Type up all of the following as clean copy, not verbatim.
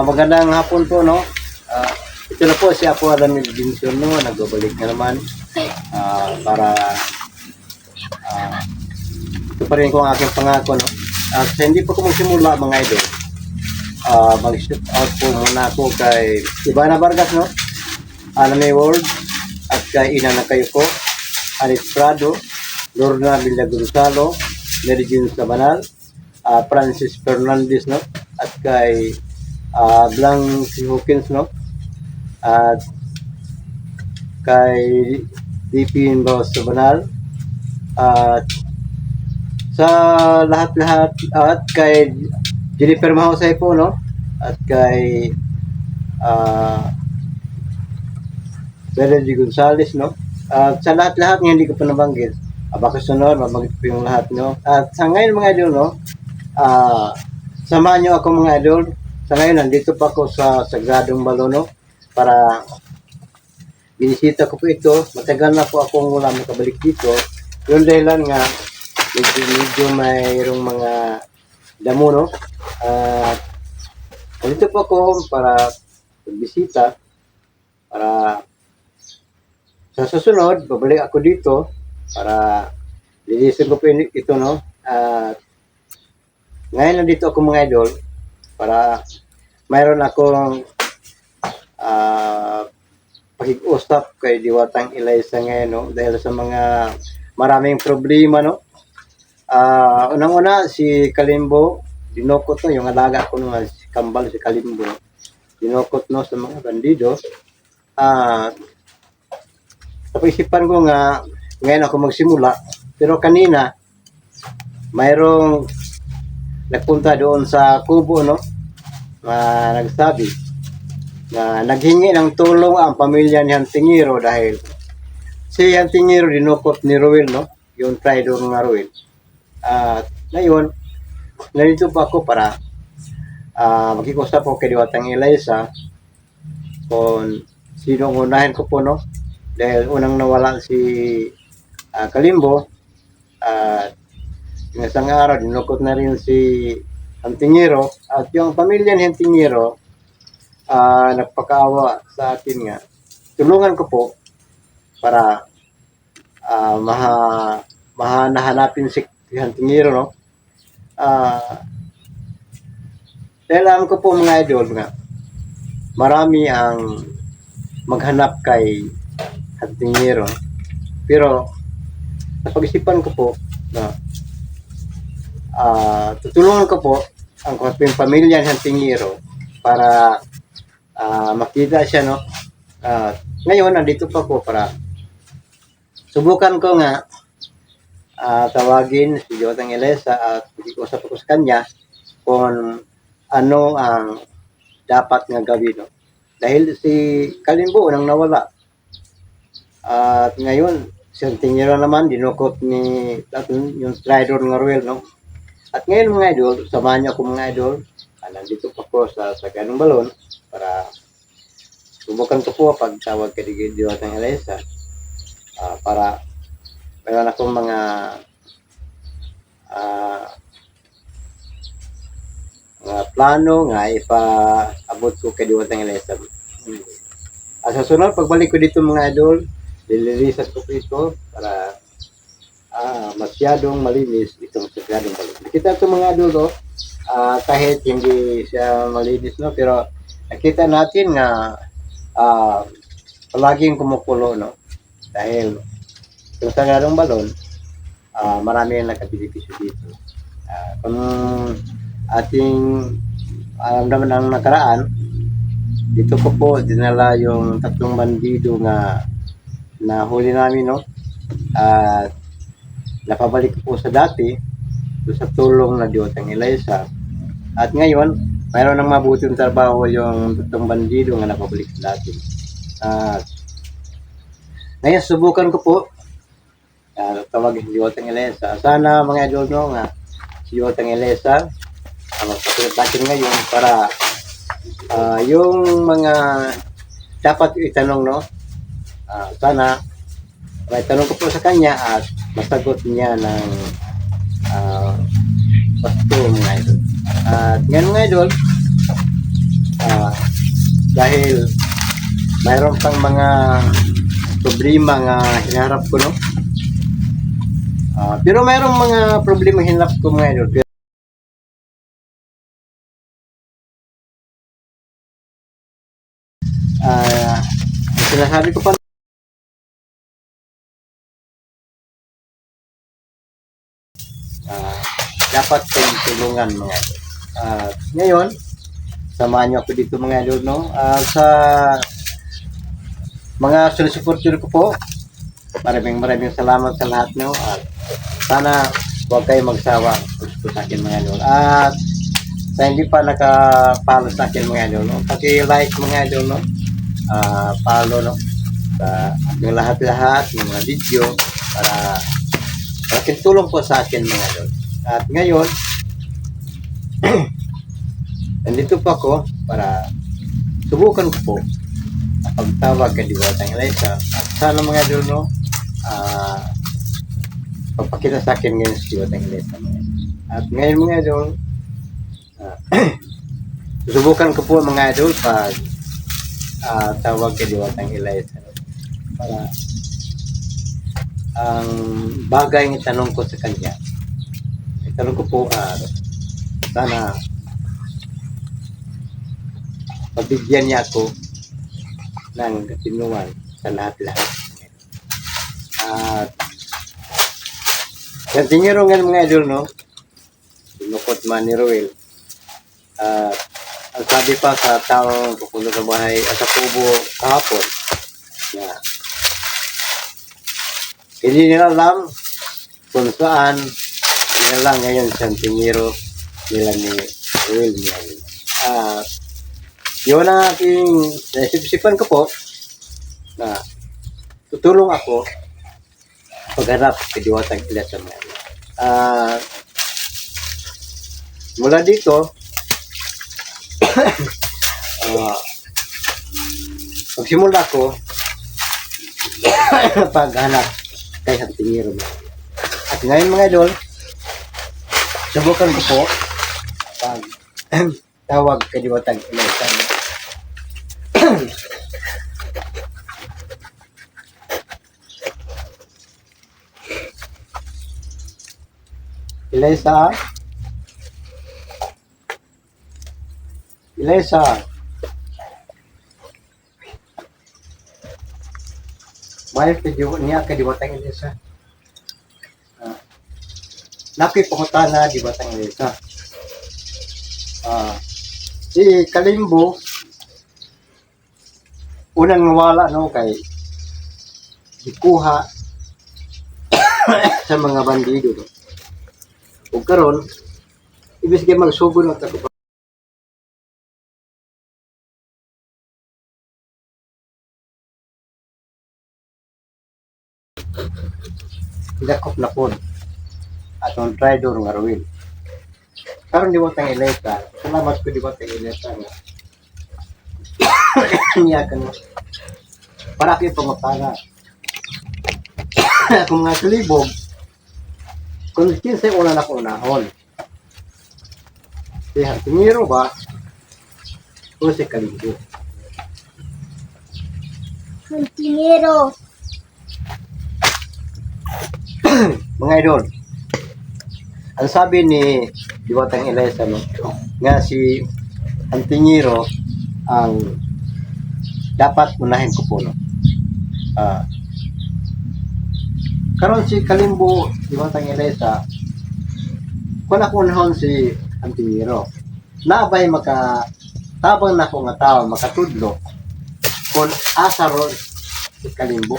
Magandang hapon po, no? Ito na po si Apo Adam Edinson, no? Nagbabalik na naman para ito pa rin ko ang aking pangako, no? At hindi pa ko magsimula, mga idol. Mag-shoot out po muna ako kay Ivana Vargas, no? Anime World at kay Ina na kayo po, Anis Prado, Lorna Villa Gonzalo, Mary Jean Sabanal, Francis Fernandez, no? At kay Blanc Hawkins, no? At kay DP Bawas Sabanal, at sa lahat-lahat, at kay Jennifer Mahusay po, no? At kay Benedict Gonzales, no? At sa lahat-lahat nga hindi ko pa nabanggit, baka sunod mabanggit ko yung lahat, no? At sa ngayon, mga idol, no? Samahan nyo ako, mga idol. Sa ngayon, nandito pa ako sa Sagradong Balono para binisita ko po ito. Matagal na po akong wala makabalik dito. Yung dahilan nga, medyo mayroong mga damo, no? Nandito po ako para magbisita, para sa susunod, babalik ako dito para lilisin ko po ito, no? Ngayon nandito ako, mga idol, para mayroon akong pakik-usap kay Diwatang Eliza ngayon, no? Dahil sa mga maraming problema, no? Unang-una, si Kalimbo, dinukot, no? Yung alaga ko nung si Kambal, si Kalimbo, no? Dinukot, no, sa mga bandido. Napaisipan ko nga, ngayon ako magsimula, pero kanina, mayroong nagpunta doon sa kubo, no? Nagsabi na naghingi ng tulong ang pamilya ni Hantingiro dahil si Hantingiro dinukot ni Ruel, no? Yung traidor ng Ruel. Ngayon, narito pa ako para makikusap po kay Diwatang Eliza kung sino unahin ko po, no? Dahil unang nawala si Kalimbo, yung isang araw, dinukot na rin si Hantingiro, at yung pamilya ni Hantingiro, nagpakaawa sa akin nga. Tulungan ko po para mahanapin si Hantingiro, no? Dahil alam ko po, mga idol, nga, marami ang maghanap kay Hantingiro. Pero, napag-isipan ko po na tutulungan ko po ang pamilya ng Hantingiro para makita siya, no? Ngayon, nandito pa po para subukan ko nga tawagin si Diwatang Eliza at mag-usap ako sa kanya kung ano ang dapat nga gawin, no? Dahil si Kalimbo nang nawala. At ngayon, si Hantingiro naman, dinukot ni yung traidor ng Ruel, no? At ngayon, mga idol, samahan niyo ako, mga idol. Nandito pa po sa Sagradong Balon para subukan ko po pagtawag kay Diwatang Eliza para mayroon akong mga plano nga ipaabot ko kay Diwatang Eliza. Sa sunod, pagbalik ko dito, mga idol, lililisas ko ito para masyadong malinis itong Sagradong Balon. Kita ito, mga idol, kahit hindi siya malinis, no? Pero nakita natin nga palaging kumukulo, no? Dahil itong Sagradong Balon, marami ang nakabenepisyo dito. Kung ating alam naman ng nakaraan, dito ko po dinala yung 3 bandido nga nahuli namin, no? At napabalik ko po sa dati sa tulong na Diwatang Eliza. At ngayon, mayroon ng mabuting trabaho yung 3 bandido nga napabalik sa dati. Ngayon, subukan ko po tawagin si Diwatang Eliza. Sana, mga idol, no, nga si Diwatang Eliza magpatuloy natin ngayon para yung mga dapat itanong, no? Sana may tanong ko po sa kanya at masagot niya ng basto, mga idol. At ngayon, mga idol, Ah, dahil mayroon pang mga problema nga hinaharap ko, no? Pero mayroong mga problema hinarap ko mga idol. Pero, ang sinasabi ko pa, ah, dapat kayong tulungan mga idol. Ngayon, samahan niyo ako dito mga idol, no? Sa mga supporter ko po, maraming salamat sa lahat, no? At sana huwag kayo magsawa gusto sa akin mga idol. At sa hindi pa nakapalo sa akin mga idol, no? Paki-like mga idol, no? Follow, no? Sa aking lahat-lahat ng mga video para malaking tulong po sa akin mga idol. At ngayon, nandito po ako para subukan ko po ang pagtawag kay Diwatang Eliza. At sana mga idol, no? Pagpakita sa akin ngayon si Diwatang Eliza. At ngayon mga idol, susubukan ko po mga idol pag tawag kay Diwatang Eliza para ang bagay ng tanong ko sa kanya. Itanong ko po sana pabigyan niya ako ng katinuan sa lahat-lahat. At yung tingiro nga mga idol, no? Binukot man ni Roel. Ang sabi pa sa taong pupunta sa bahay sa kubo kahapon na hindi nila alam kung saan nila lang ngayon sa tingiro nila ni Roel niya. Yun ang aking naisip-isipan ko po na tutulong ako pagharap kay Diwatang Eliza mga idol. Mula dito, magsimula ko paghanap kay Hantingiro. At ngayon mga idol, subukan ko po pag tawag kay Diwatang Eliza. Eliza, Eliza, may video niya kay Diwatang Eliza. Napi pumunta na Diwatang Eliza. Si Kalimbo, unang nawala no kay ikuha sa mga bandido. No? Ug karon ibig sabihin magsugod na ako. Dakop na po atong traidor nga Roel. Karon Diwatang Eliza, salamat ko Diwatang Eliza nga niya kan para kay pangutana. Kung nga kalibog kung kinsay una na ko unahon. Si Hantingiro ba o si Kalimbo? Hantingiro. Mga idol, ang sabi ni Diwatang Eliza, no, nga si Hantingiro ang dapat unahin ko po, no. Karon si Kalimbo, Diwatang Eliza, kung ako unahon si Hantingiro, nabay tabang na ko nga tao makatudlo kung asa ron si Kalimbo.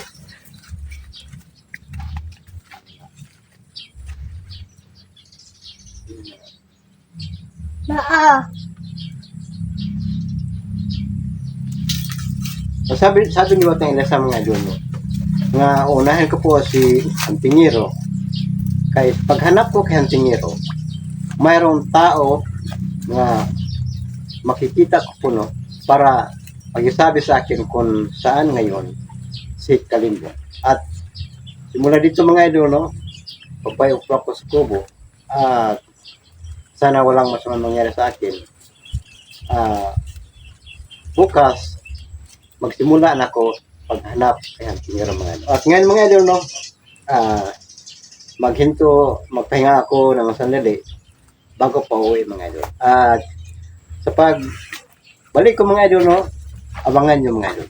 Naa. Sabi ni Diwatang Eliza mga idol, no, nga unahin ko po si Hantingiro kay paghanap ko kay Hantingiro mayroong tao nga makikita ko po, no, para pag-isabi sa akin kung saan ngayon si Kalimbo. At simula dito mga idol, no, pagpayok ko sa kubo at sana walang masamang mangyari sa akin. bukas, magsimula na ako paghanap. Ayan, tingnan mga idol. At ngayon mga idol, no, magpahinga ako ng sandali bago pa uwi mga idol. At sa balik ko mga idol, no, abangan nyo mga idol.